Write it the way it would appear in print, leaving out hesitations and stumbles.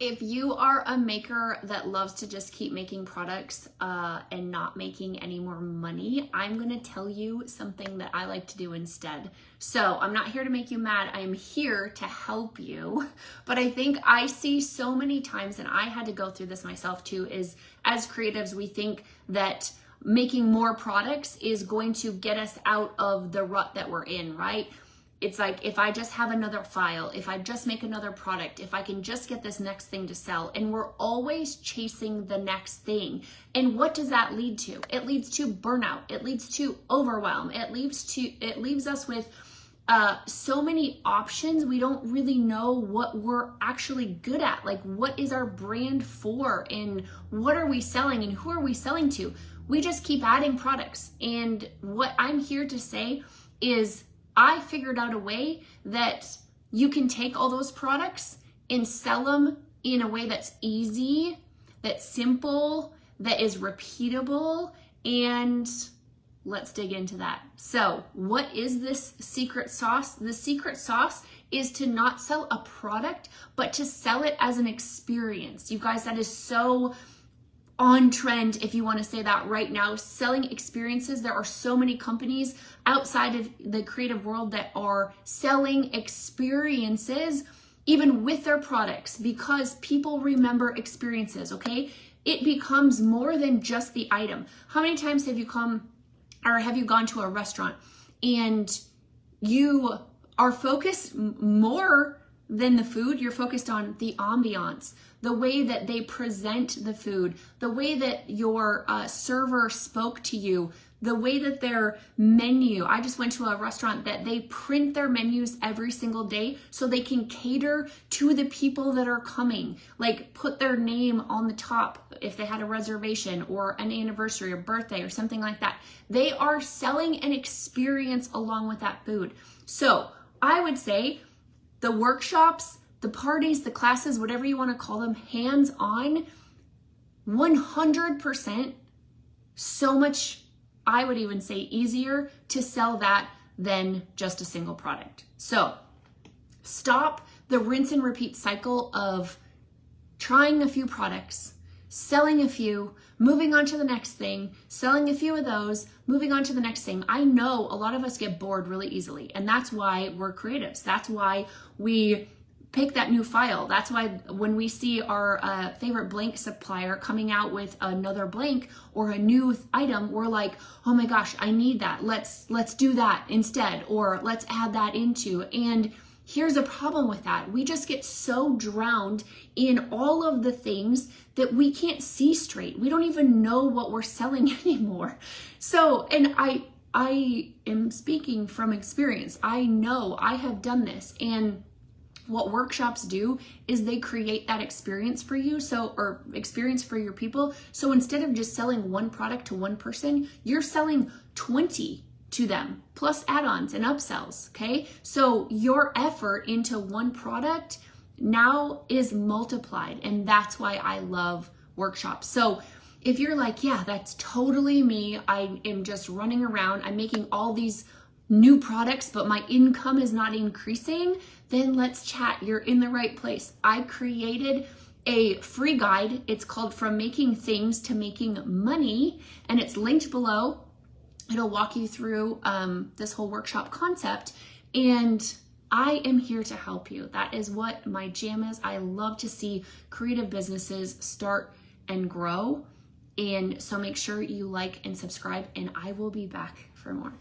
If you are a maker that loves to just keep making products and not making any more money, I'm gonna tell you something that I like to do instead. So I'm not here to make you mad, I'm here to help you. But I think I see so many times, and I had to go through this myself too, is as creatives, we think that making more products is going to get us out of the rut that we're in, right? It's like, if I just have another file, if I just make another product, if I can just get this next thing to sell, and we're always chasing the next thing. And what does that lead to? It leads to burnout. It leads to overwhelm. It leaves us with so many options. We don't really know what we're actually good at. Like, what is our brand for, and what are we selling, and who are we selling to? We just keep adding products. And what I'm here to say is, I figured out a way that you can take all those products and sell them in a way that's easy, that's simple, that is repeatable, and let's dig into that. So, what is this secret sauce? The secret sauce is to not sell a product, but to sell it as an experience. You guys, that is so on trend, if you want to say that right now, selling experiences. There are so many companies outside of the creative world that are selling experiences even with their products, because people remember experiences, okay? It becomes more than just the item. How many times have you gone to a restaurant and you are focused more than the food? You're focused on the ambiance, the way that they present the food, the way that your server spoke to you, the way that their menu. I just went to a restaurant that they print their menus every single day so they can cater to the people that are coming. Like, put their name on the top if they had a reservation or an anniversary or birthday or something like that. They are selling an experience along with that food. So I would say the workshops, the parties, the classes, whatever you want to call them, hands-on, 100%, so much, I would even say, easier to sell that than just a single product. So stop the rinse and repeat cycle of trying a few products, selling a few, moving on to the next thing, selling a few of those, moving on to the next thing. I know a lot of us get bored really easily, and that's why we're creatives. That's why we pick that new file. That's why when we see our favorite blank supplier coming out with another blank or a new item, we're like, oh my gosh, I need that. Let's do that instead, or let's add that into. And here's a problem with that. We just get so drowned in all of the things that we can't see straight. We don't even know what we're selling anymore. So, and I am speaking from experience. I know I have done this, and what workshops do is they create that experience for you, or experience for your people. So instead of just selling one product to one person, you're selling 20 to them, plus add-ons and upsells, okay? So your effort into one product now is multiplied, and that's why I love workshops. So if you're like, yeah, that's totally me, I am just running around, I'm making all these new products, but my income is not increasing, then let's chat. You're in the right place. I created a free guide. It's called From Making Things to Making Money, and it's linked below. It'll walk you through this whole workshop concept, and I am here to help you. That is what my jam is. I love to see creative businesses start and grow, and so make sure you like and subscribe, and I will be back for more.